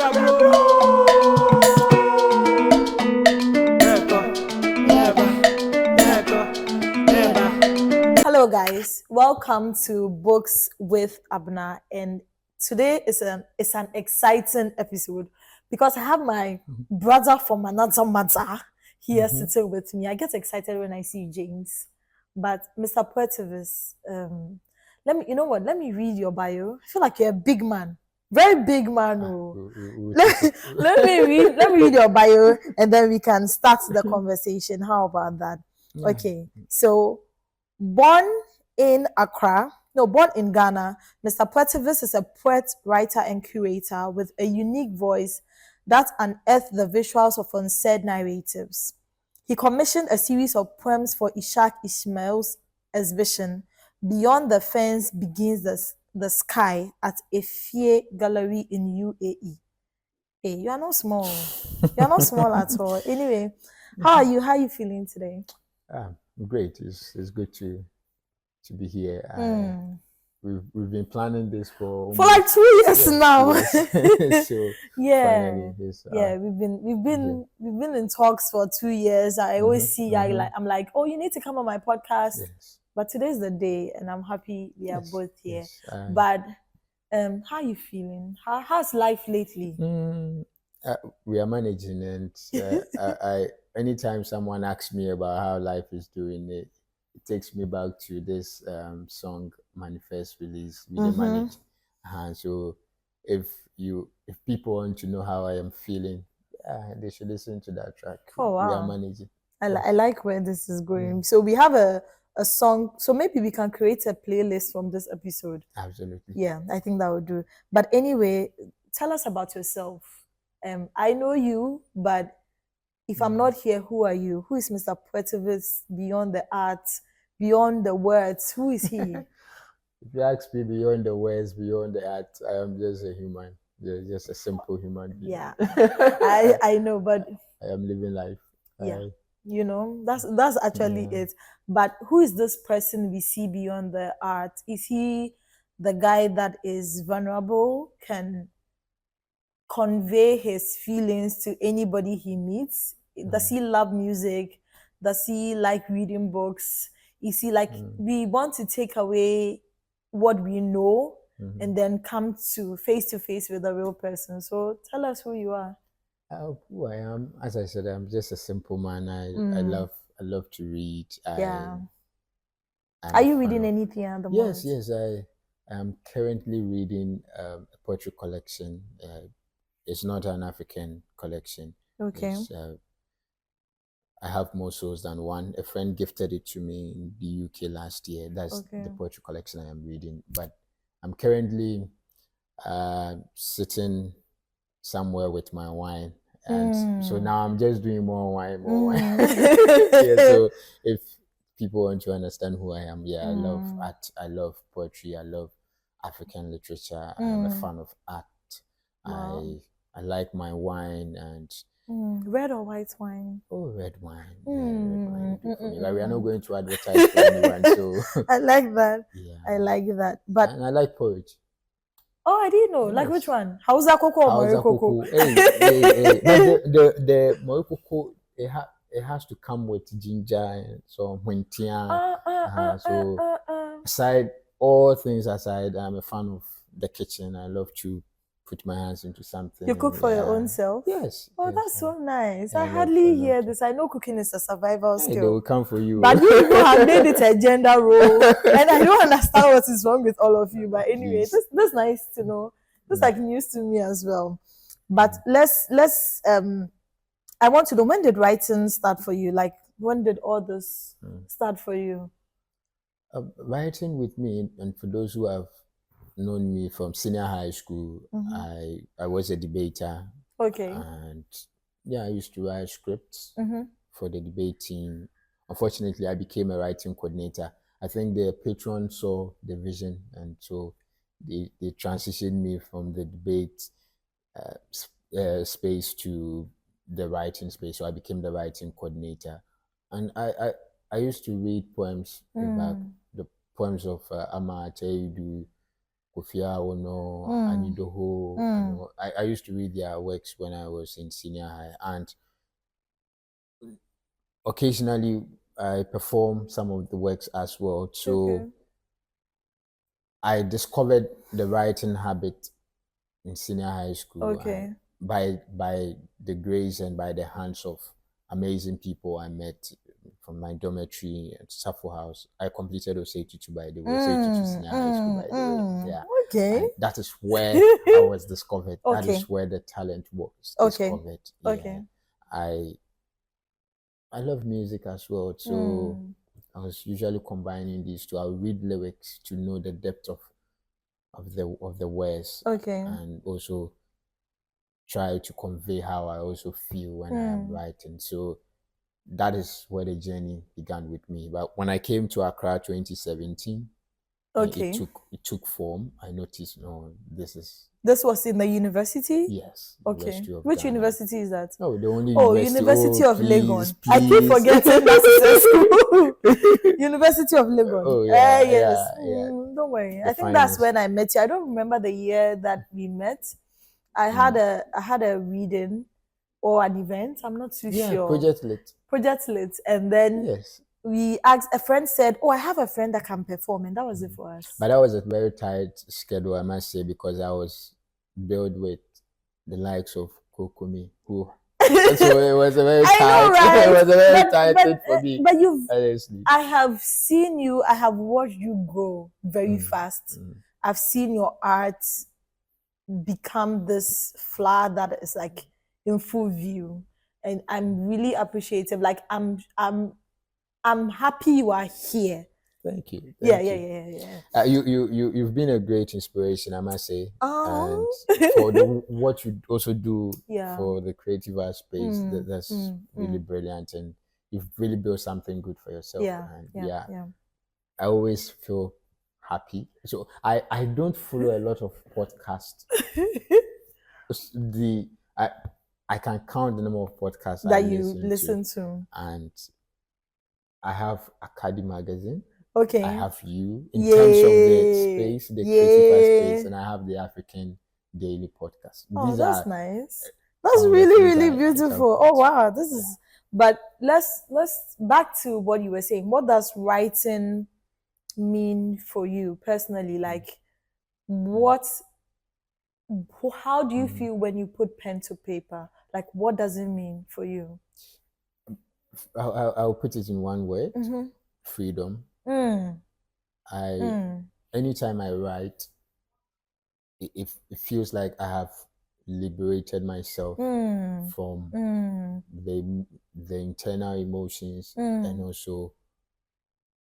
Hello guys, welcome to Books with Abna, and today is an exciting episode because I have my brother from another mother here sitting with me. I get excited when I see James, but Mr. Poetivist, let me read your bio. I feel like you're a big man, very big man. Let me read your bio, and then we can start the conversation. How about that? Yeah. Okay, so born in Ghana, Mr. Poetivist is a poet, writer, and curator with a unique voice that unearthed the visuals of unsaid narratives. He commissioned a series of poems for Ishaq Ishmael's exhibition, Beyond the Fence Begins the Sky, at Efie Gallery in UAE. Hey, you are not small. You are not small at all. Anyway, how are you? How are you feeling today? Great. It's good to be here. We've been planning this for like 2 years now. Yes. So yeah, finally, this, we've been in talks for 2 years. I always see I'm like, oh, you need to come on my podcast. Yes. But today's the day, and I'm happy we are both here. Yes. But how are you feeling? How's life lately? We are managing, and I anytime someone asks me about how life is doing, it takes me back to this song Manifest release with the manage. So if people want to know how I am feeling, they should listen to that track. Oh wow. We are managing. I like where this is going. So we have a song, so maybe we can create a playlist from this episode. Absolutely. Yeah, I think that would do. But anyway, tell us about yourself. I know you, but if I'm not here, who are you? Who is Mr. Poetivist beyond the art, beyond the words? Who is he? If you ask me beyond the words, beyond the art, I am just a human. Just a simple human being. Yeah, I know, but I am living life. Yeah. You know, that's actually it. But who is this person we see beyond the art? Is he the guy that is vulnerable, can convey his feelings to anybody he meets? Does he love music? Does he like reading books? Is he like, we want to take away what we know and then come to face with a real person. So tell us who you are. Who I am, as I said, I'm just a simple man. I love to read. Are you reading anything at the moment? Yes. I am currently reading a poetry collection. It's not an African collection. Okay. I have more souls than one. A friend gifted it to me in the UK last year. That's the poetry collection I am reading. But I'm currently sitting somewhere with my wine, and so now I'm just doing more wine. So if people want to understand who I am, I love art, I love poetry, I love African literature. I'm a fan of art. Wow. I like my wine. And red or white wine? Oh, red wine. Red wine. We are not going to advertise for anyone, so I like that. Yeah, I like that. But and I like poetry. Oh, I didn't know. Yes. Like which one? Hausa Coco or Mori Coco? Hey. The Mori Coco, it has to come with ginger and so aside, all things aside, I'm a fan of the kitchen. I love to put my hands into something. You cook for your own self? Yes. Oh, that's so nice. I hardly hear this. I know cooking is a survival skill. They will come for you. But you people have made it a gender role. And I don't understand what is wrong with all of you. But anyway, that's nice to know. That's like news to me as well. But let's I want to know, when did writing start for you? Like, when did all this start for you? Writing with me, and for those who have known me from senior high school, I was a debater. Okay. And I used to write scripts for the debate team. Unfortunately, I became a writing coordinator. I think the patron saw the vision, and so they transitioned me from the debate space to the writing space. So I became the writing coordinator. And I used to read poems back, the poems of Ama Ateidu, Kofi Ono, Anidoho. I used to read their works when I was in senior high, and occasionally I perform some of the works as well. So I discovered the writing habit in senior high school, and by the grace and by the hands of amazing people I met from my dormitory at Safo House. I completed Osei by the way, Osei Senior High School by the way. Yeah. Okay. And that is where I was discovered. That is where the talent was discovered. Yeah. I love music as well. So I was usually combining these two. I would read lyrics to know the depth of the words. And also try to convey how I also feel when I am writing. So that is where the journey began with me. But when I came to Accra 2017, it took form. I noticed, no, this was in the university? Yes. University of Which Ghana. University is that? No, the only University of Legon. I keep forgetting that's a school. University of Legon. Oh, yeah. Yes. Yeah. Don't worry. I think that's when I met you. I don't remember the year that we met. I had a reading or an event. I'm not too sure. Project Lit. And then we asked, a friend said, oh, I have a friend that can perform. And that was it for us. But that was a very tight schedule, I must say, because I was built with the likes of Kokumi, who so it was a very tight, right? It was a very tight thing for me. But I have seen you, I have watched you grow very fast. I've seen your art become this flower that is like in full view, and I'm really appreciative. Like I'm happy you are here. Thank you. Yeah. You've been a great inspiration, I must say. And for what you also do for the creative art space, that's really brilliant, and you've really built something good for yourself. I always feel happy. So I don't follow a lot of podcasts. I can count the number of podcasts that you listen to. And I have Academy Magazine. Okay. I have you in terms of the space, the creative space, and I have the African Daily Podcast. That's nice. That's really beautiful. Oh wow, this is. But let's back to what you were saying. What does writing mean for you personally? Like, how do you feel when you put pen to paper? Like, what does it mean for you? I'll put it in one word: freedom. Anytime I write, it feels like I have liberated myself from the internal emotions and also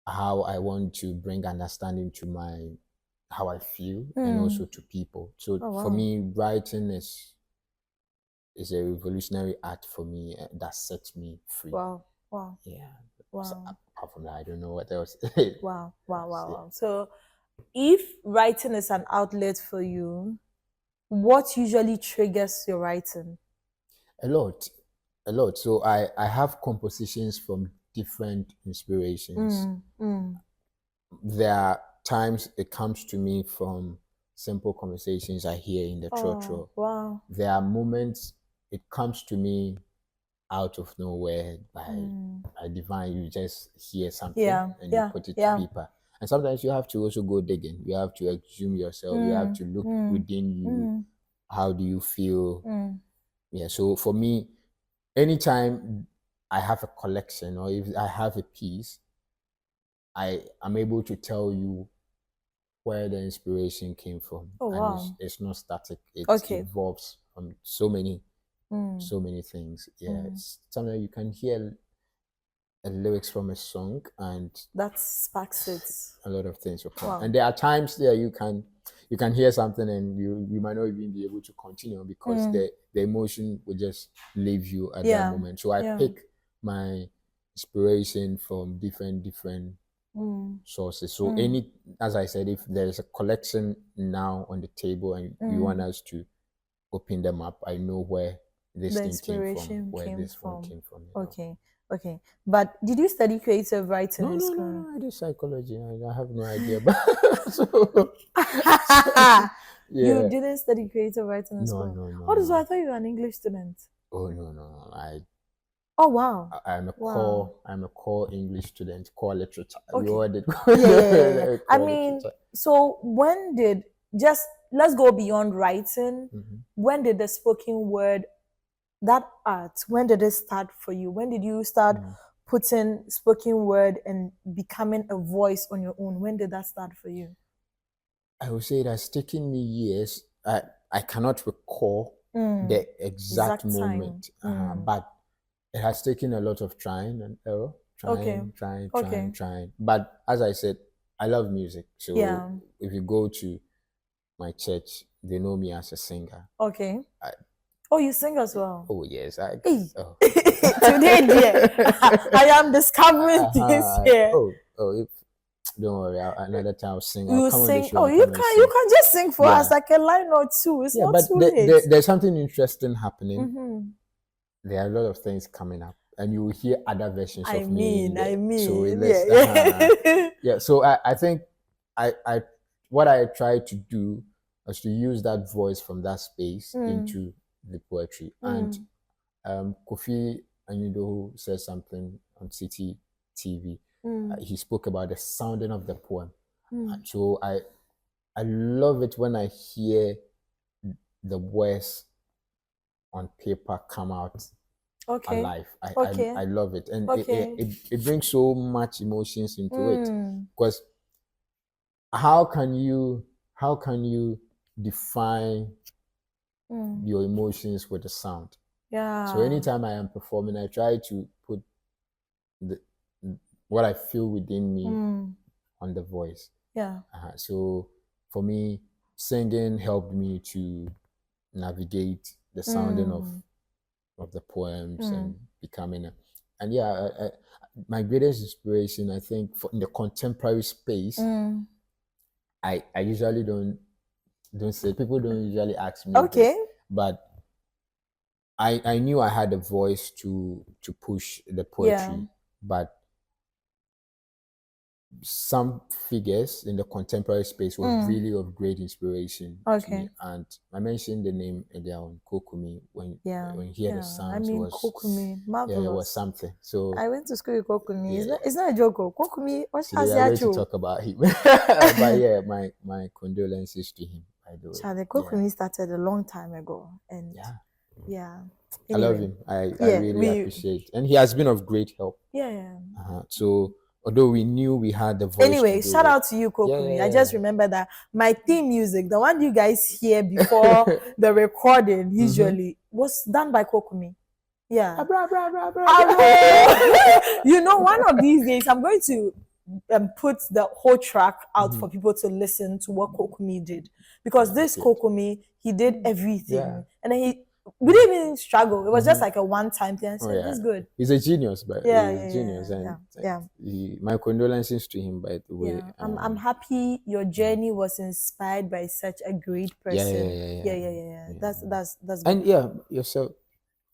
how I want to bring understanding to how I feel and also to people. So for me, writing is a revolutionary art for me that sets me free. Wow. Yeah. So apart from that, I don't know what else. Wow. So if writing is an outlet for you, what usually triggers your writing? A lot. So I have compositions from different inspirations. There are times it comes to me from simple conversations I hear in the trotro. Wow. There are moments it comes to me out of nowhere by divine. You just hear something and you put it to paper. And sometimes you have to also go digging. You have to exhume yourself. You have to look within you. How do you feel? Yeah. So for me, anytime I have a collection or if I have a piece, I am able to tell you where the inspiration came from. Oh, wow. And it's not static. It evolves from so many things. Yeah. Sometimes you can hear a lyrics from a song and that sparks it. A lot of things will come. Wow. And there are times there you can hear something and you might not even be able to continue because the emotion will just leave you at that moment. So I pick my inspiration from different sources. So as I said, if there's a collection now on the table and you want us to open them up, I know where this thing came from, where this one came from. Okay. Okay. But did you study creative writing No, in no, no, school? no. I did psychology. I have no idea. But You yeah. didn't study creative writing in No, school? no, no, Oh, so no. I thought you were an English student. Oh no, no, no. Oh, wow. Wow. I'm a core English student, core literature. We Okay. all did Yeah. I core mean, literature. so when did, just let's go beyond writing. Mhm. When did the spoken word, that art, when did it start for you? When did you start putting spoken word and becoming a voice on your own? When did that start for you? I would say it has taken me years. I cannot recall the exact Exact time. moment, but it has taken a lot of trying and error, Okay. Okay. trying. But as I said, I love music. Yeah. So if you go to my church, they know me as a singer. Okay. I, Oh, you sing as well. oh yes, Hey. oh. Today, dear, I am discovering things here. If, don't worry. Another time I'll sing. I'll You come on the sing. show Oh, and come and you sing. can just sing for Yeah, us like a line or two. It's yeah. not But too late. there's something interesting happening. Mm-hmm. There are a lot of things coming up, and you will hear other versions I of me in mean, there. So let's, yeah. yeah. So I think I what I tried to do was to use that voice from that space into the poetry. And Kofi Anyido said something on City TV. He spoke about the sounding of the poem. So I love it when I hear the words on paper come out Okay. alive. Okay. I love it, and Okay. it brings so much emotions into it. Because how can you define your emotions with the sound? Yeah. So anytime I am performing, I try to put the what I feel within me on the voice. Yeah. So for me, singing helped me to navigate the sounding of the poems and becoming a, and yeah, my greatest inspiration, I think, in the contemporary space, I usually don't say, people don't usually ask me this, Okay. but I knew I had a voice to push the Yeah. poetry, but some figures in the contemporary space were really of great inspiration to me. Okay. And I mentioned the name earlier on, Kokumi. Yeah. When you hear the Yeah. I sounds, mean, Kokumi, yeah, it was marvelous. something. So I went to school with Kokumi. yeah, It's not a joke. Oh. Kokumi, what today has I'm going to you? talk about him. But yeah, my condolences to him, by the way. Charlie Yeah, Kokumi started a long time ago, and yeah. yeah. I love Anyway, him. I yeah, really appreciate, and he has been of great help. yeah. So although we knew we had the voice to Anyway, do shout it, out to you, yeah, Kokumi. I yeah, just remember that my theme music, the one you guys hear before the recording, usually was done by Kokumi. Yeah. You know, one of these days, I'm going to put the whole track out for people to listen to what Kokumi did, because this Okay. Kokumi, he did everything, Yeah. and then we didn't even struggle. It was just like a one-time thing. I said, Oh, yeah. "This is good." He's a genius, but Yeah, he's yeah, a genius, yeah, and yeah. my condolences to him, by the way. Yeah, I'm happy your journey was inspired by such a great person. Yeah. That's good. And yeah, yourself.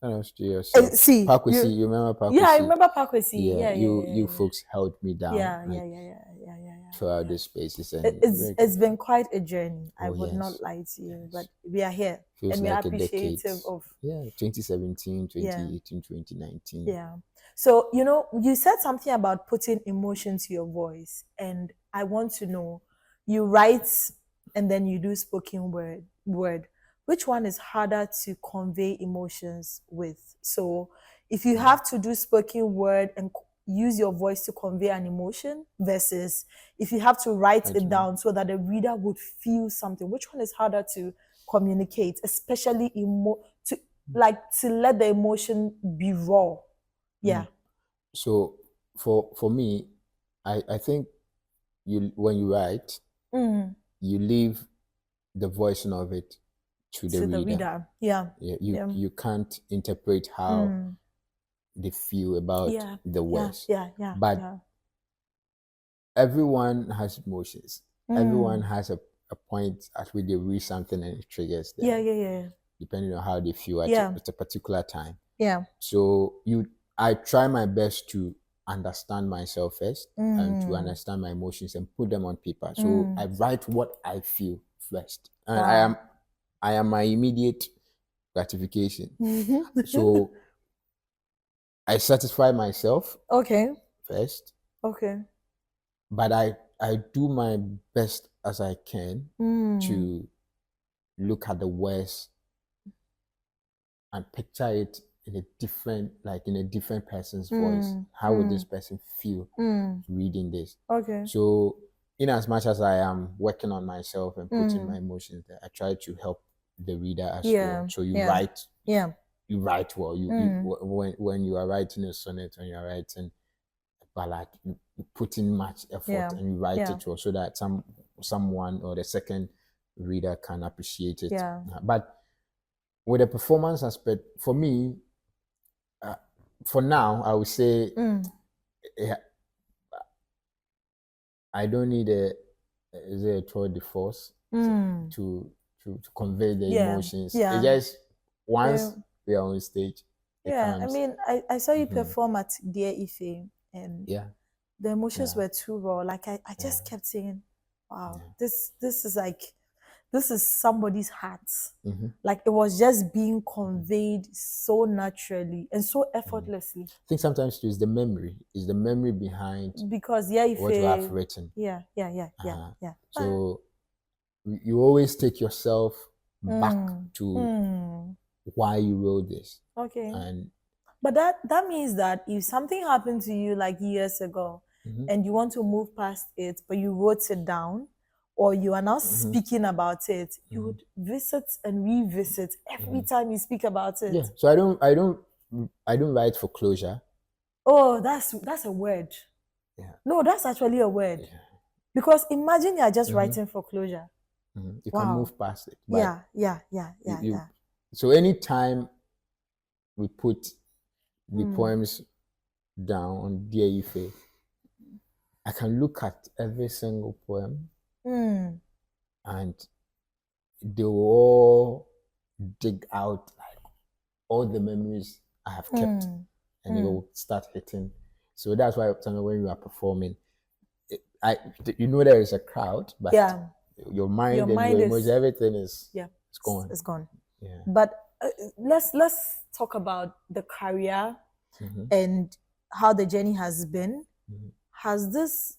And else to yourself. See, Pakwesi, you remember Pakwesi? yeah, I remember Pakwesi. Yeah, Yeah. you folks held me down. Yeah. Throughout these spaces, and It's been quite a journey. I Oh, would yes. not lie to you, but we are here, feels and we are like a decade. appreciative of 2017, 2018, 2019. Yeah. So, you know, you said something about putting emotion to your voice, and I want to know, you write and then you do spoken word. Which one is harder to convey emotions with? So, if you have to do spoken word and use your voice to convey an emotion versus if you have to write it down so that the reader would feel something, which one is harder to communicate, especially to let the emotion be raw? Yeah. So for me, I think when you write, you leave the voicing of it to the reader. Yeah. You can't interpret how they feel about the words. But everyone has emotions. Everyone has a point at which they read something and it triggers them. Yeah. Depending on how they feel at a particular time. Yeah. So I try my best to understand myself first and to understand my emotions and put them on paper. So I write what I feel first, and I am my immediate gratification. So I satisfy myself Okay. first, Okay. but I do my best as I can to look at the words and picture it in a different person's voice. How would this person feel reading this? Okay. So in as much as I am working on myself and putting my emotions there, I try to help the reader as well. So you write well. When you are writing a sonnet, when you are writing a ballad, you put in much effort and you write it well so that someone or the second reader can appreciate it. But with the performance aspect, for me, for now, I would say I don't need a tour de force to convey the emotions. It just once we are on stage, it comes. I mean, I saw you perform at Dear Ife, and the emotions were too raw. Like I just kept saying, wow, this is like, this is somebody's heart. Like it was just being conveyed so naturally and so effortlessly. I think sometimes it's the memory behind Because what you have written. Yeah. So you always take yourself back to why you wrote this. Okay. And but that means that if something happened to you like years ago and you want to move past it, but you wrote it down, or you are now speaking about it, you would visit and revisit every time you speak about it. Yeah. So I don't write for closure. Oh, that's a word. Yeah. No, that's actually a word. Yeah. Because imagine you are just writing for closure. You can move past it. But yeah. So anytime we put the poems down on Dear Ife, I can look at every single poem and they will all dig out like all the memories I have kept and it will start hitting. So that's why sometimes when you are performing, there is a crowd, but your mind and your emotions, everything is gone. It's gone. Yeah. But let's talk about the career and how the journey has been. Has this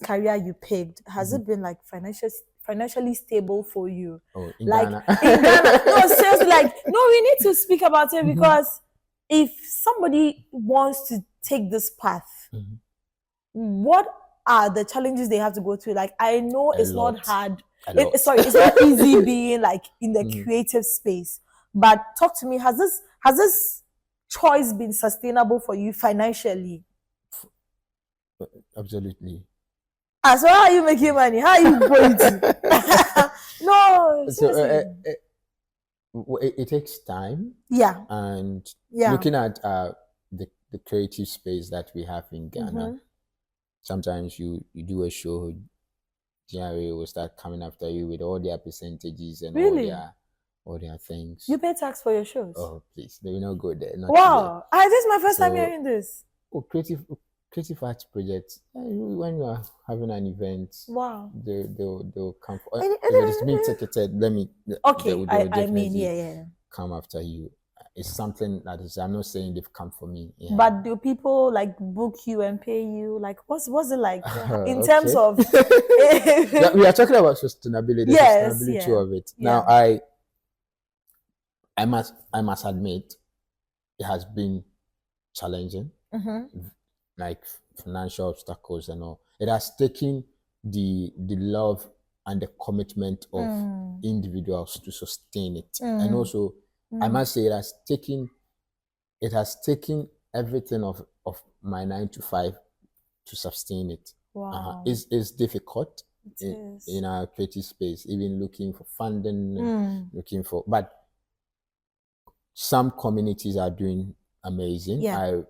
career you picked, has it been like financially stable for you? Oh, in like Ghana. in Ghana? No, seriously, like no, we need to speak about it because if somebody wants to take this path, what are the challenges they have to go through? Like I know it's not hard. It's not easy being like in the creative space. But talk to me, has this choice been sustainable for you financially? Absolutely. So how are you making money? How are you going to? No, So seriously. it takes time. Yeah. And looking at the creative space that we have in Ghana, sometimes you do a show, GRA will start coming after you with all their percentages and all their things. You pay tax for your shows? Oh, please. They will not go there. Not wow. This is my first time hearing this. Oh, creative arts projects. When you are having an event, wow, they'll come for if it is being ticketed, they will definitely come after you. It's something that is, I'm not saying they've come for me. Yeah. But do people like book you and pay you? Like what's it like in terms of we are talking about sustainability, sustainability of it. Now I must admit it has been challenging. Like financial obstacles and all. It has taken the love and the commitment of individuals to sustain it. And also I must say it has taken everything of my 9 to 5 to sustain it. Wow. It's difficult in our creative space, even looking for funding, but some communities are doing amazing. I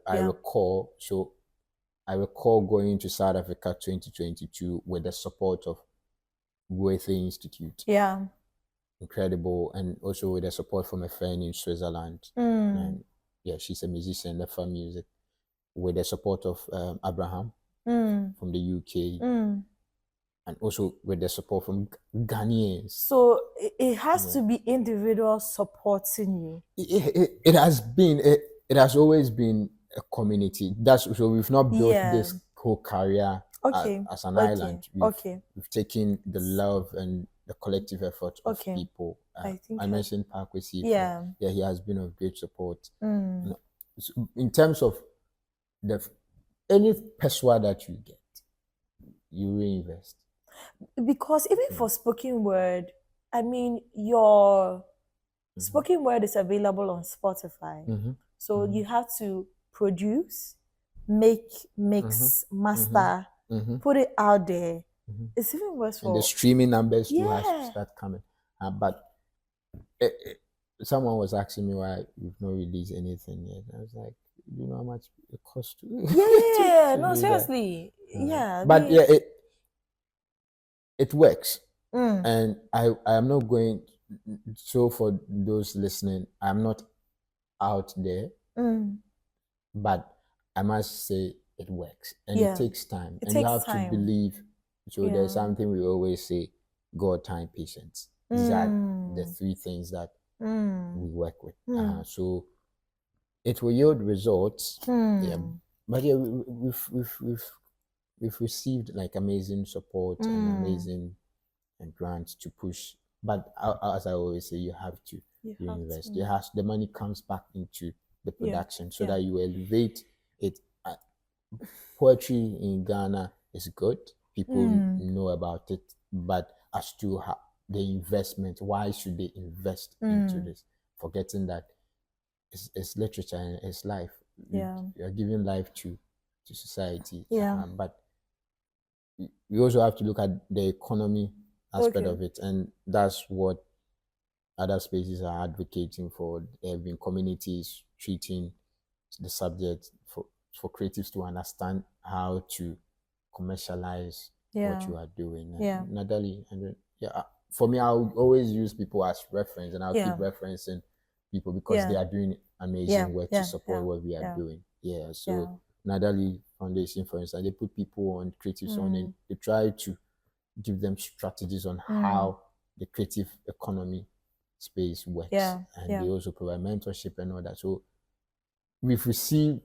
recall going to South Africa 2022 with the support of Goethe Institute. Incredible. And also with the support from a friend in Switzerland. And yeah, she's a musician, left music, with the support of Abraham from the UK, and also with the support from Ghanaians. So it has to be individuals supporting you. It has been it has always been a community. That's so we've not built this whole career as an island. We've taken the love and the collective effort of people. I mentioned Parkway. Yeah, he has been of great support. So in terms of any persuade that you get, you reinvest. Because even for spoken word, I mean, your spoken word is available on Spotify. So you have to produce, make, mix, master, put it out there. It's even worse for... And the streaming numbers too has to start coming. But someone was asking me why we've not released anything yet. I was like, you know how much it costs to... Yeah, no, seriously. Yeah. But yeah, it works. And I am not going... So for those listening, I'm not out there. But I must say it works. And it takes time. And you have to believe. So there's something we always say, God, time, patience. These are the three things that we work with. So it will yield results. Yeah. But yeah, we've received like amazing support and amazing grants to push. But as I always say, you have to invest. The money comes back into the production so that you elevate it. Poetry in Ghana is good. People know about it. But as to how the investment, why should they invest into this? Forgetting that it's literature and it's life. You're giving life to society. But we also have to look at the economy aspect of it, and that's what other spaces are advocating for. There have been communities treating the subject for creatives to understand how to commercialize what you are doing. Natalie, and for me, I'll always use people as reference, and I'll keep referencing people because they are doing amazing work to support what we are doing. So Natalie Foundation, for instance, they put people on, creatives on, and they try to give them strategies on how the creative economy space works. And they also provide mentorship and all that. So we've received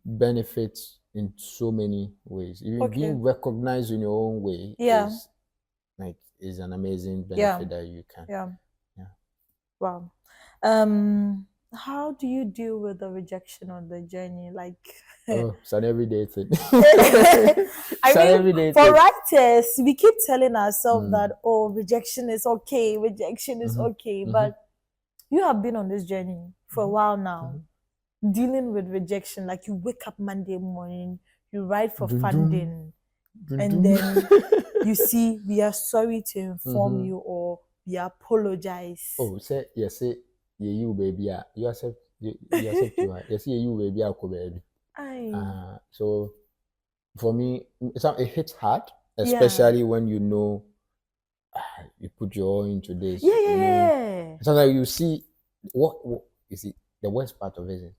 benefits in so many ways. Even being recognized in your own way is an amazing benefit that you can. Wow. How do you deal with the rejection on the journey? Like, it's an everyday thing. I mean, for writers, we keep telling ourselves that, oh, rejection is okay, but you have been on this journey for a while now, dealing with rejection. Like, you wake up Monday morning, you write for funding, and then you see, we are sorry to inform you, or we apologize. Oh, say you baby, you accept you accept you are. Yes, you baby, baby. So for me, it hits hard, especially when you know you put your all into this. Sometimes you see what you see. The worst part of it is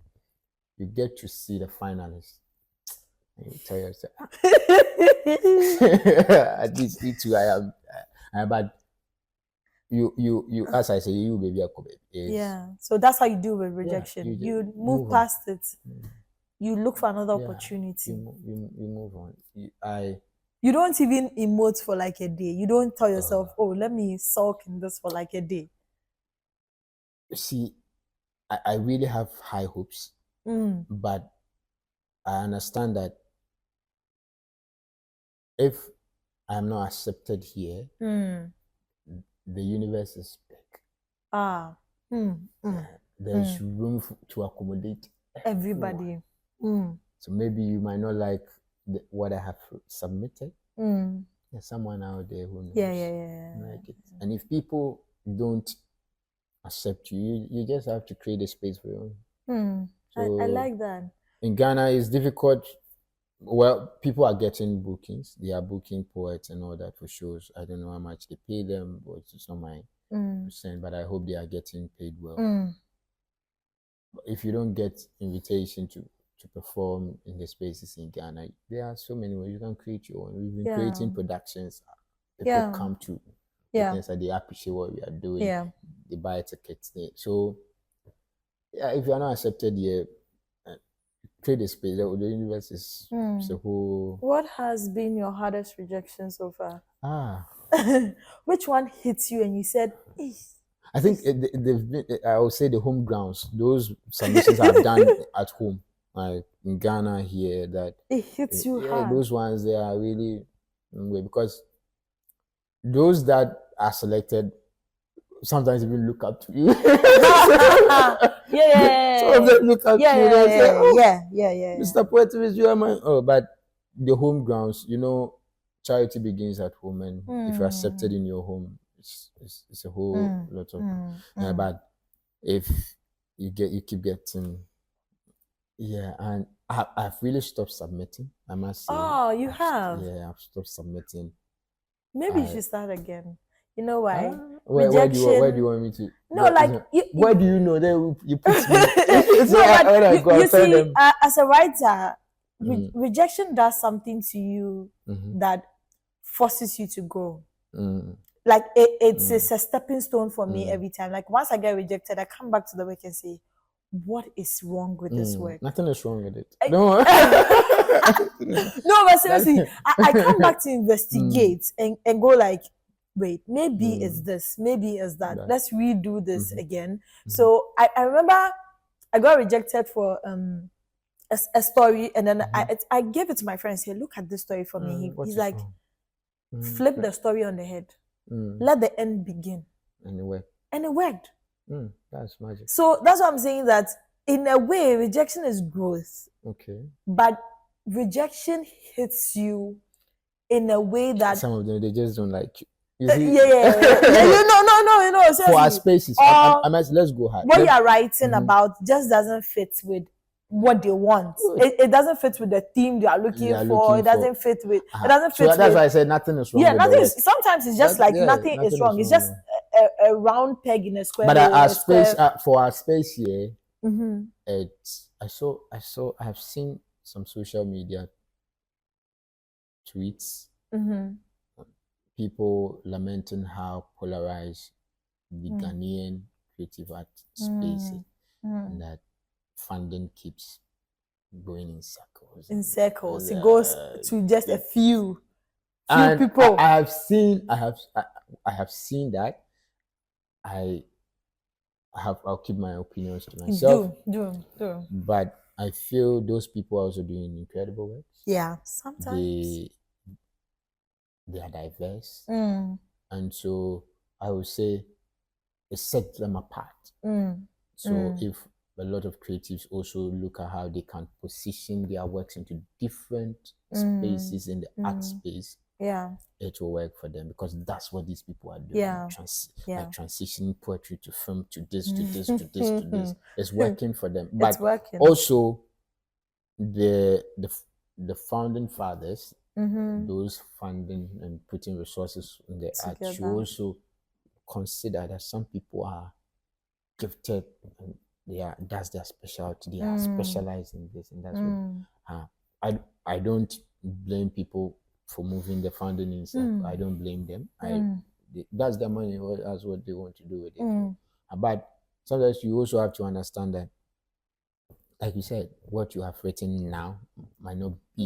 you get to see the finalists. And you tell yourself, at least me too. I am, but you as I say, you baby, So that's how you deal with rejection. You move past it. You look for another opportunity. You move on. You don't even emote for like a day. You don't tell yourself, oh, let me sulk in this for like a day. See, I really have high hopes, but I understand that if I'm not accepted here, the universe is big. There's room to accommodate everybody. So maybe you might not like what I have submitted. There's someone out there who knows. Like it. And if people don't accept you, you just have to create a space for your own. So I like that. In Ghana, it's difficult. Well, people are getting bookings. They are booking poets and all that for shows. I don't know how much they pay them, but it's not my percent. But I hope they are getting paid well. if you don't get invitation to perform in the spaces in Ghana, there are so many ways you can create your own. We've been Yeah. creating productions. People Yeah. come to Yeah. witness that they appreciate what we are doing. Yeah. They buy tickets. So yeah, if you are not accepted here, create a space. The universe is a whole. What has been your hardest rejection so far? Ah, Which one hits you and you said, "Eh, I think they've been. I would say the home grounds. Those submissions I've done at home, like in Ghana here, that it hits you yeah, hard"? those ones they are really because those that are selected sometimes even look up to you. Yeah. Some of them look up Yeah, to you and say, "Oh, yeah. Mr. Poetivist, you are my." Oh, but the home grounds, charity begins at home, and if you're accepted in your home, it's a whole lot of. But if you keep getting, yeah, and I've really stopped submitting. I must say. Oh, you have? Yeah, I've stopped submitting. Maybe you should start again. You know why? Where do you want me to? No, like where do you know? Then you put me. No, like you see, them. as a writer, rejection does something to you that forces you to grow. Like it's a stepping stone for me every time. Like once I get rejected, I come back to the work and say, what is wrong with this work? Nothing is wrong with it. No. No, but seriously, I come back to investigate and go like, wait, maybe it's this, maybe it's that. Let's redo this again. So I remember I got rejected for a story, and then I gave it to my friend. Say, look at this story for me. He's like, flip the story on the head. Let the end begin. And it worked. And it worked. That's magic. So that's what I'm saying, that in a way, rejection is growth. Okay. But rejection hits you in a way that some of them, they just don't like you. No. Seriously. For our spaces, let's go hard. What you are writing about just doesn't fit with what they want. It doesn't fit with the theme they are looking for. It doesn't fit with. It doesn't fit. So that's why I said nothing is wrong. Yeah, nothing is. Sometimes it's just nothing is wrong. It's just a round peg in a square. But our space, for our space here, I have seen some social media tweets. People lamenting how polarized the Ghanaian creative art space is, and that funding keeps going in circles. It goes to just a few people. I have seen that. I'll keep my opinions to myself. Do. But I feel those people are also doing incredible work. Yeah, sometimes they are diverse, and so I would say it sets them apart. So if a lot of creatives also look at how they can position their works into different spaces in the art space, it will work for them, because that's what these people are doing. Like transitioning poetry to film, to this, to this, to this, to this. It's working for them. But also the founding fathers, those funding and putting resources in the art, should also consider that some people are gifted and that's their specialty. They are specialized in this, and that's what I don't blame people for moving the funding inside. I don't blame them. That's their money, that's what they want to do with it. But sometimes you also have to understand that, like you said, what you have written now might not be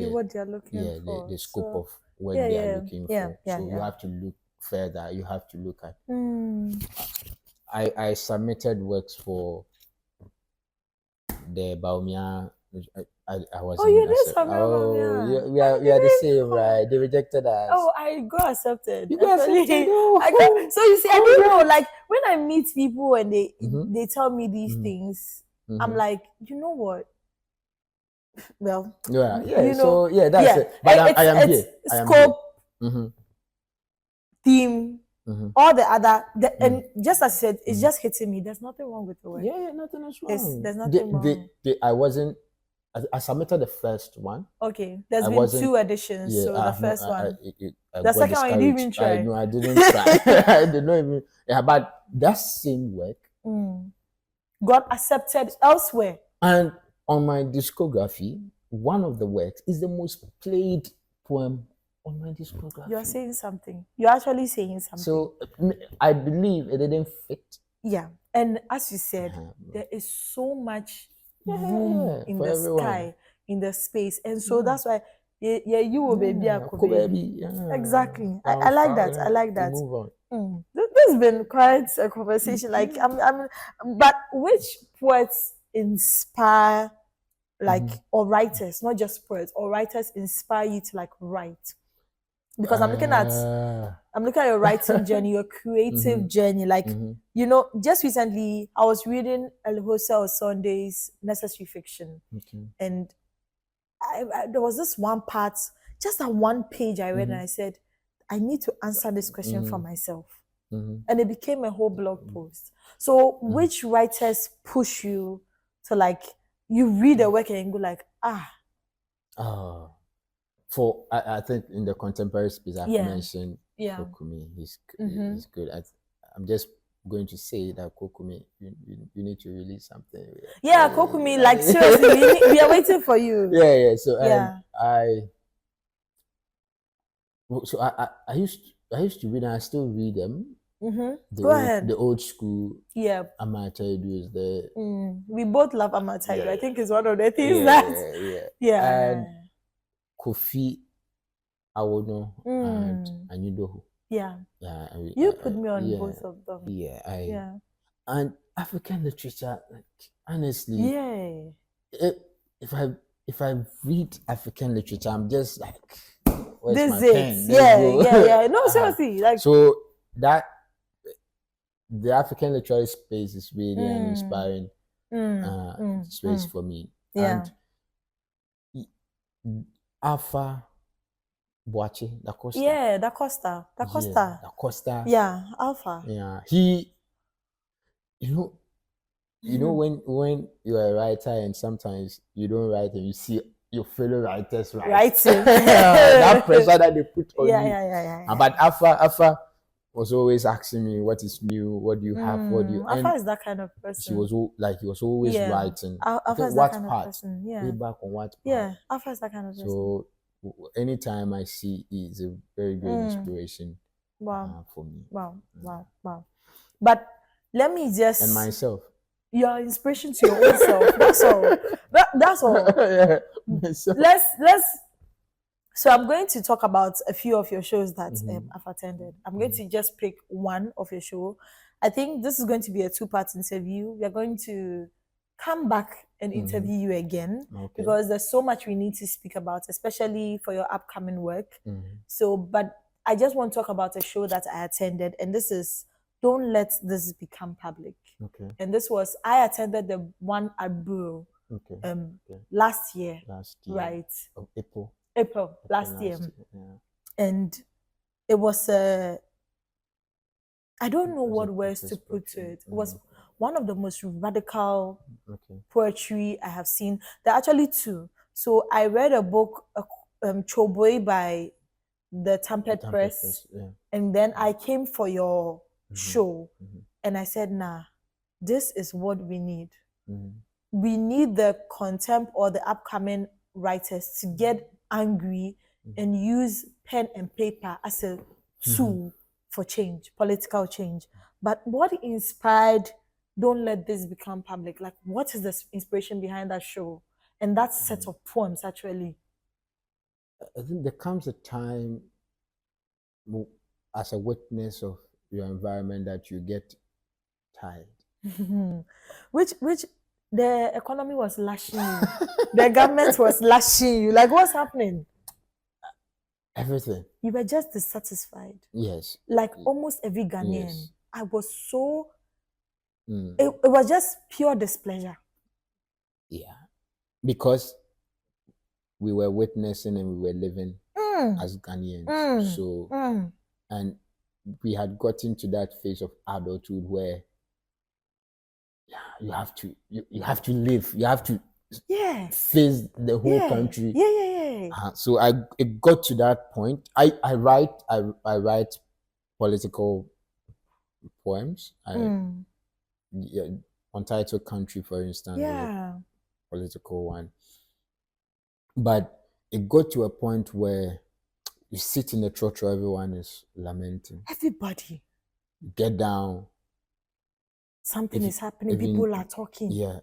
what they are looking for. The scope of what they are looking for. So you have to look further. You have to look at. I submitted works for the Baumia. I wasn't. Oh, you did submit. Oh, we are the same, right? They rejected us. Oh, I got accepted. You got accepted. So you see, I didn't know. Like when I meet people and they tell me these things, I'm like, you know what? Well, that's it. But I am here. Scope, theme, all the other, and just as I said, it's just hitting me. There's nothing wrong with the work. Yeah, nothing is wrong. There's nothing wrong. I submitted the first one. Okay, there's been 2 editions. Yeah, so the first one. The second one, you didn't even try. No, I didn't try. I did not even. Yeah, but that same work got accepted elsewhere. And on my discography, one of the works is the most played poem on my discography. You're saying something. You're actually saying something. So I believe it didn't fit. Yeah. And as you said, there is so much room in for the everyone. sky, in the space. And so that's why you will be a baby. Exactly. I like that. I like that. Move on. This has been quite a conversation. Like but which poets inspire, like, or writers, not just poets, or writers inspire you to like write? Because I'm looking at your writing journey, your creative journey. Like, you know, just recently I was reading El Hosea Sunday's Necessary Fiction, and there was this one part, just that one page I read, and I said, I need to answer this question for myself. And it became a whole blog post. So which writers push you to, like, you read a work and you go like, for I think in the contemporary space I've mentioned Kokumi. He's good. I'm just going to say that Kokumi, you need to release something. Yeah, Kokumi, like seriously, we are waiting for you. Yeah. So I used to read, and I still read them. Go ahead. The old school. Yeah. Amataidu is there. We both love Amataidu. I think it's one of the things that. And Kofi Awono and Anyudoho. Yeah. You put me on both of them. And African literature, like, honestly, if I read African literature, I'm just like, where's my pen? Yeah. No, seriously, like, so that the African literary space is really an inspiring space for me. And Alpha Boache da Costa. Yeah, Da Costa. Yeah, Alpha. Yeah, he, you know, when you're a writer and sometimes you don't write and you see your fellow writers writing. That pressure that they put on you. Yeah. But Alpha was always asking me, what is new? What do you have? What do you? Alpha is that kind of person. He was always writing. Alpha is that kind of person. Yeah. Feedback on what part? Yeah, Alpha is that kind of person. So anytime I see, it's a very great inspiration. For me. Wow. But let me just. And myself. Your inspiration to your own self. That's all. That's all. Let's. So I'm going to talk about a few of your shows that I've attended. I'm going to just pick one of your show. I think this is going to be a 2-part interview. We are going to come back and interview you again because there's so much we need to speak about, especially for your upcoming work. So, but I just want to talk about a show that I attended, and this is Don't Let This Become Public. And this was, I attended the one at Buro last year. Right? April last year. And it was I don't know what words to put to it. It was one of the most radical poetry I have seen. There are actually two. So I read a book, Choboi by the Tamped Press, and then I came for your show, and I said, nah, this is what we need. We need the contempt or the upcoming writers to get angry and use pen and paper as a tool for change, political change. But what inspired Don't Let This Become Public? Like, what is the inspiration behind that show and that set of poems, actually? I think there comes a time as a witness of your environment that you get tired. Which the economy was lashing you. The government was lashing you. Like, what's happening? Everything. You were just dissatisfied. Yes. Like almost every Ghanaian. Yes. I was so... It was just pure displeasure. Yeah. Because we were witnessing and we were living as Ghanaians. So, and we had gotten to that phase of adulthood where you have to live. You have to face the whole country. So it got to that point. I write political poems. Untitled Country, for instance, was a Yeah. political one. But it got to a point where you sit in the church, everyone is lamenting. Everybody. Get down. Something is happening. even People are talking. yeah,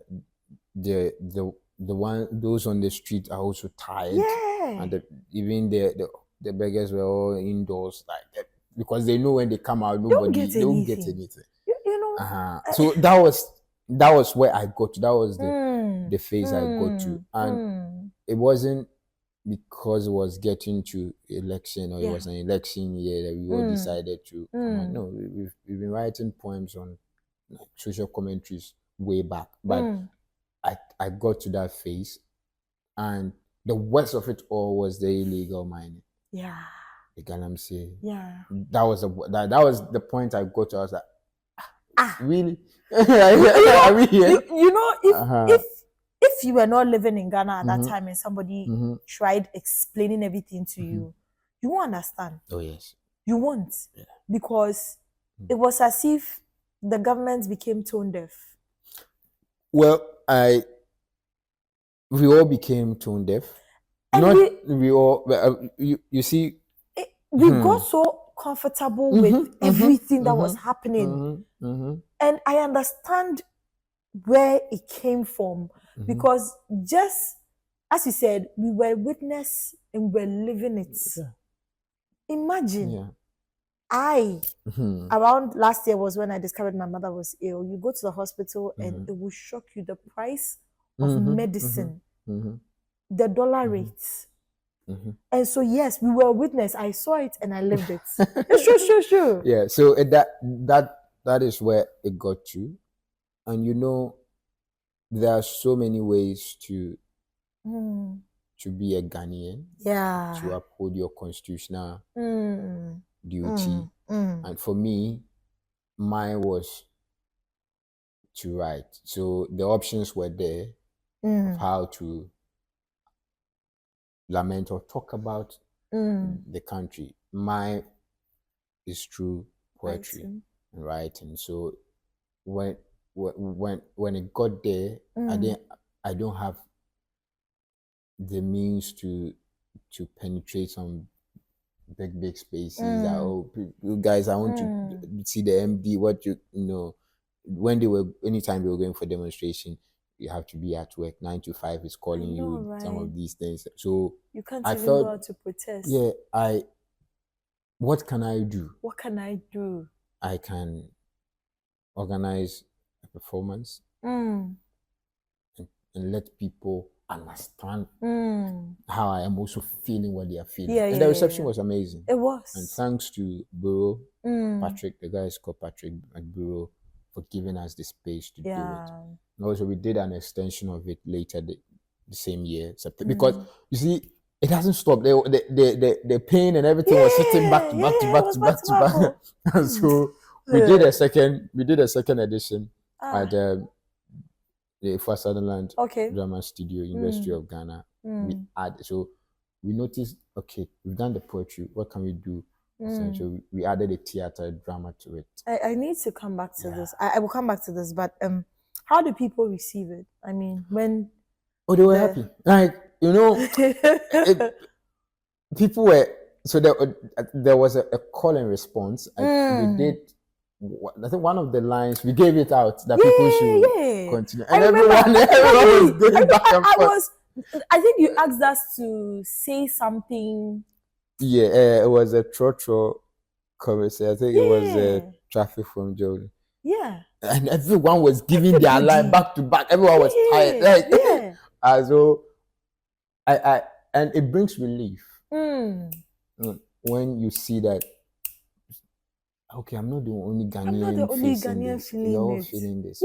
those on the street are also tired. Yeah. And even the beggars were all indoors, like that, because they know when they come out, nobody they won't get anything. You know. So that was where I got to. That was the phase I got to, and it wasn't because it was getting to election, or it was an election year that we all decided to come on. No, we've been writing poems on like social commentaries way back, but I got to that phase, and the worst of it all was the illegal mining. Yeah. The galamsey. Yeah. That was the point I got to. I was like, really? Are we here? If you were not living in Ghana at that time and somebody tried explaining everything to you, you won't understand. Oh yes. You won't. Yeah. Because it was as if the government became tone deaf. Well, we all became tone deaf. And you see, we got so comfortable with everything that was happening. And I understand where it came from, because just as you said, we were witness and we're living it. Yeah. Imagine, around last year was when I discovered my mother was ill. You go to the hospital and it will shock you, the price of medicine, the dollar rates. And so yes, we were a witness. I saw it and I lived it. Sure. Yeah. So that is where it got to, and you know, there are so many ways to be a Ghanaian. Yeah. To uphold your constitutional duty, and for me, mine was to write. So the options were there of how to lament or talk about the country. Mine is through poetry and writing. So when it got there, I don't have the means to penetrate some big spaces. That, you guys, I want to see the MD. What you know, anytime they were going for demonstration, you have to be at work. 9 to 5 is calling you. Right? Some of these things. So you can't even go out to protest. Yeah, what can I do? What can I do? I can organize a performance and let people understand how I am also feeling what they are feeling. And the reception was amazing. It was. And thanks to Bureau, Patrick, the guy is called Patrick at Bureau, for giving us the space to do it. And also, we did an extension of it later the same year, because you see, it hasn't stopped. The pain and everything was sitting back to back. And so we did a second edition at the for Sutherland Drama Studio, University of Ghana. We noticed, okay, we've done the poetry. What can we do? So we added a theater drama to it. I need to come back to this. I will come back to this, but how do people receive it? I mean, when they were happy. Like, you know, people were, so there was a call and response. We did, I think one of the lines, we gave it out that people should continue. And everyone was going back and forth. I think you asked us to say something. Yeah, it was a trotro conversation. I think it was traffic from Jordan. Yeah. And everyone was giving their line back to back. Everyone was tired. Like, so and it brings relief when you see that, okay, I'm not the only Ghanaian feeling this.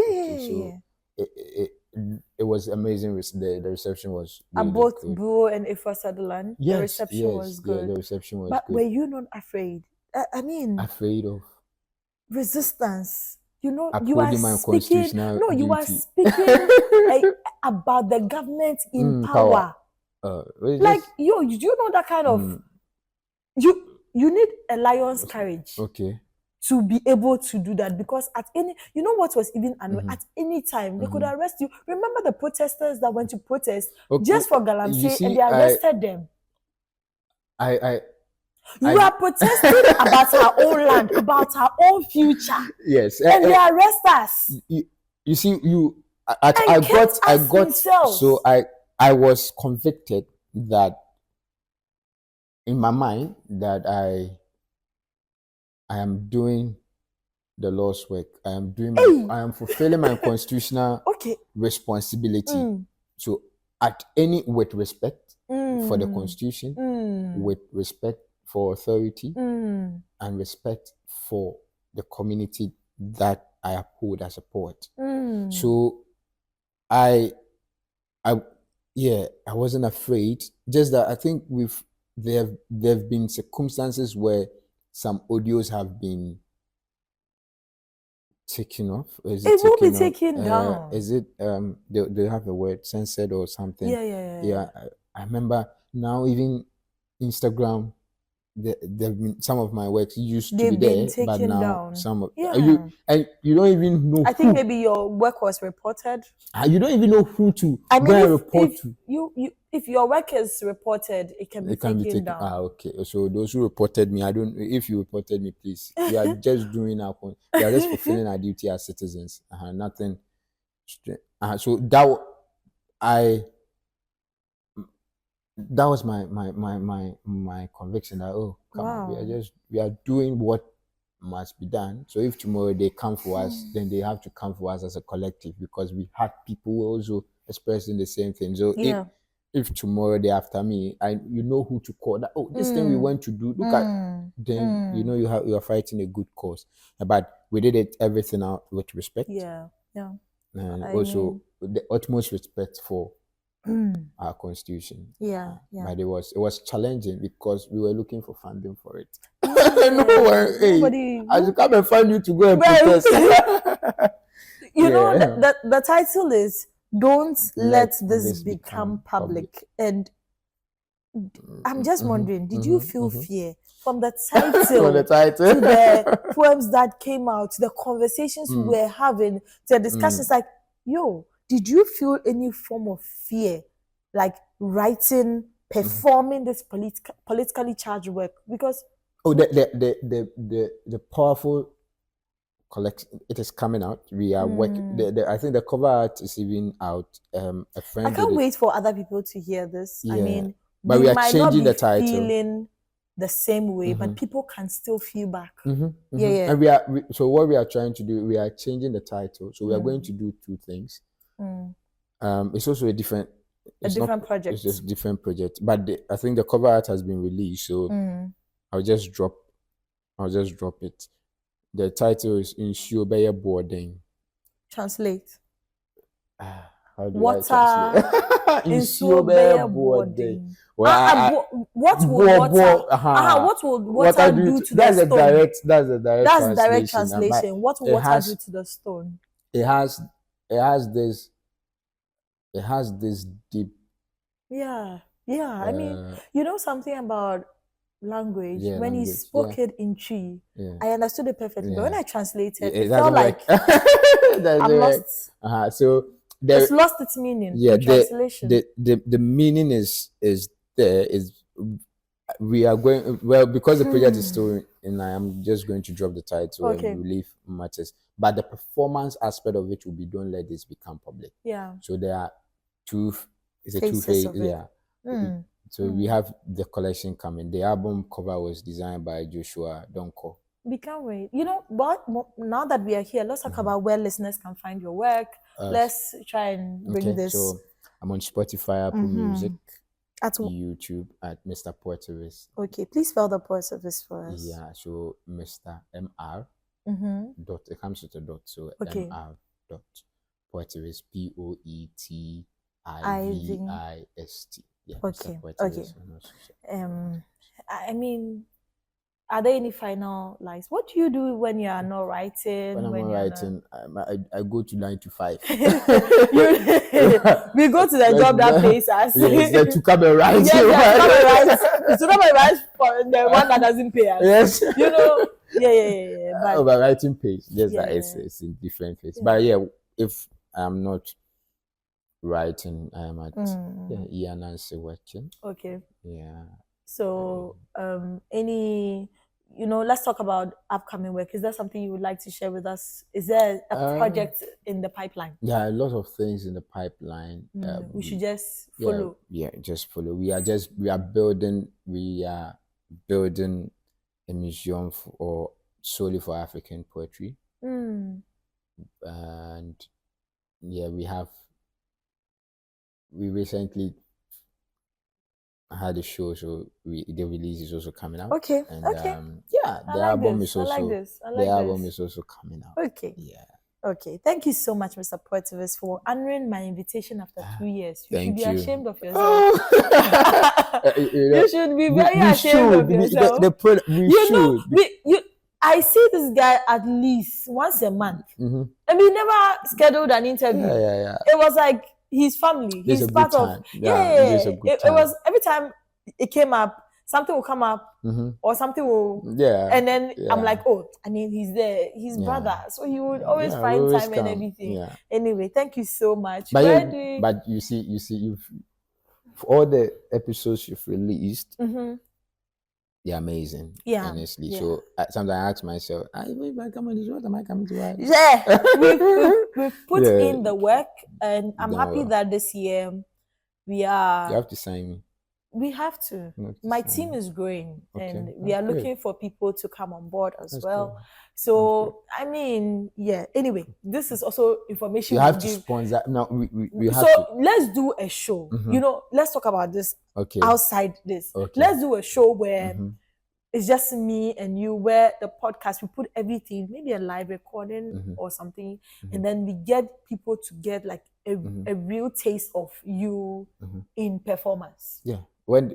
It was amazing. The reception was really both good. Bureau and Ifa Sutherland. Yes, the reception was good. Yeah, the reception was good. But were you not afraid? I mean, afraid of resistance. You know, you are speaking. No, you are speaking like, about the government in power. Like you know that kind of you need a lion's courage. Okay. to be able to do that, because at any, you know what was even at any time they could arrest you. Remember the protesters that went to protest just for Galamsey, and they arrested them. You are protesting about our own land, about our own future. Yes, and they arrest us. You see, I got so I was convicted that in my mind that I am doing the Lord's work. I am fulfilling my constitutional responsibility. So with respect for the Constitution, with respect for authority, and respect for the community that I uphold as a poet. So I wasn't afraid. Just that I think there have been circumstances where some audios have been taken off. It will be taken down. Is it they have a word, censored or something? Yeah. I remember now even Instagram, there've been some of my works used to be there, but now down. Some of you don't even know. I think maybe your work was reported. You don't even know who to report to. If your work is reported, it can be taken down. Okay. So those who reported me, I don't. If you reported me, please. We are just doing our. We are just fulfilling our duty as citizens. Nothing. So that was my conviction that we are doing what must be done. So if tomorrow they come for us, then they have to come for us as a collective, because we had people also expressing the same thing. So if tomorrow they after me, you know who to call. That this thing we went to do, look at, then you know you are fighting a good cause. But we did everything out with respect. And also the utmost respect for our Constitution. But it was challenging because we were looking for funding for it. I should come and find you to go and protest. You know, the title is "Don't Let This Become Public," and I'm just wondering, did you feel fear from the title, to the poems that came out, to the conversations we were having, to the discussions? Like, did you feel any form of fear, like writing, performing this politically charged work? Because the powerful collection, it is coming out. We are working. I think the cover art is even out. A friend. I can't wait for other people to hear this. Yeah. I mean, but we are might changing not be the title. Feeling the same way, but people can still feel back. Yeah. And so what we are trying to do, we are changing the title. So we are going to do two things. It's also a different project. It's just a different project. But I think the cover art has been released, so I'll just drop it. The title is Insuobeye Boarding. Translate. How do water I translate? Insuobeye Boarding. What will water do to the stone? That's direct translation. What will water do to the stone? It has this deep. Yeah. I mean, you know something about language. When he spoke it in Chi, I understood it perfectly. But when I translated, it felt like I'm lost. So it's lost its meaning. Yeah, translation. The meaning is there. We are going because the project is still in. I am just going to drop the title and relieve matters. But the performance aspect of it will be "Don't Let This Become Public." Yeah. So there are two phases. So we have the collection coming. The album cover was designed by Joshua Donko. We can't wait. You know what? Now that we are here, let's talk about where listeners can find your work. Let's try and bring this. So I'm on Spotify, Apple Music, at YouTube at Mr.Poetivist. Okay, please spell the Poetivist for us. Yeah, so Mr. Mr. Dot. It comes with a dot. So Mr. Dot Poetivist, Poetivist. Yeah, okay. I mean, are there any final lines? What do you do when you are not writing? When I'm not writing, I go to 9 to 5. We go to the job that pays us. Yes, to come and write. Yes, to come and write for the one that doesn't pay us. Yes. You know, But By writing page, just that yeah, it's in different phase. yeah. But yeah, if I'm not writing, I'm at Mm, Ian Nancy watching. okay. Yeah. So, any, let's talk about upcoming work. Is there something you would like to share with us? Is there a project in the pipeline? Yeah, a lot of things in the pipeline. We should just follow. Yeah, just follow. We are building a museum or solely for African poetry. Mm. And yeah, we recently had a show, so the release is also coming out. Okay. And Okay. yeah, I the like album this. is I also like this. I the like album this. is also coming out. Okay. Yeah. Okay. Thank you so much, Mr. Poetivist, for honoring my invitation after 2 years. You should Thank be you. ashamed of yourself. You should be very we ashamed of should. yourself. We should. I see this guy at least once a month. And we never scheduled an interview. Yeah. It was like his family. It's He's a part good of. time. It was every time it came up, something will come up or something will. Yeah. And then I'm like, oh, I mean, he's there, his brother. So he would always find time and everything. Yeah. Anyway, thank you so much. But you see, you've all the episodes you've released. They're amazing. Yeah. Honestly. Yeah. So sometimes I ask myself, if I come on this, what am I coming to write? Yeah. we've put in the work, and I'm happy that this year we are. You have to sign me. We have to. My team is growing, and we are looking for people to come on board as well. Good. So I mean, yeah. Anyway, this is also information. You have to sponsor. No, we have to. Let's do a show. Let's talk about this outside this. Let's do a show where it's just me and you, where the podcast, we put everything, maybe a live recording or something, and then we get people to get like a real taste of you in performance. Yeah. When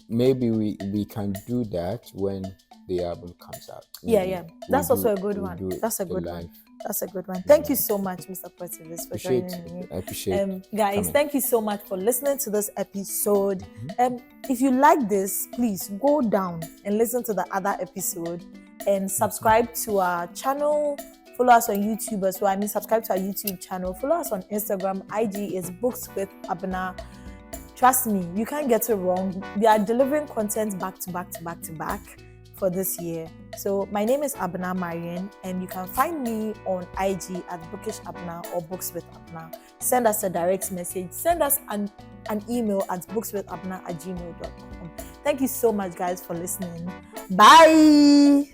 maybe we can do that when the album comes out. Yeah. That's also a good one. That's a good one. That's a good one. Thank you so much, Mr. Poetivist, for joining me. I appreciate guys, thank you so much for listening to this episode. If you like this, please go down and listen to the other episode and subscribe to our channel. Follow us on YouTube as well. Subscribe to our YouTube channel. Follow us on Instagram. IG is Books with Abna. Trust me, you can't get it wrong. We are delivering content back to back for this year. So my name is Abna Marian, and you can find me on IG at Bookish Abna or Books with Abna. Send us a direct message. Send us an email at bookswithabna@gmail.com. Thank you so much, guys, for listening. Bye.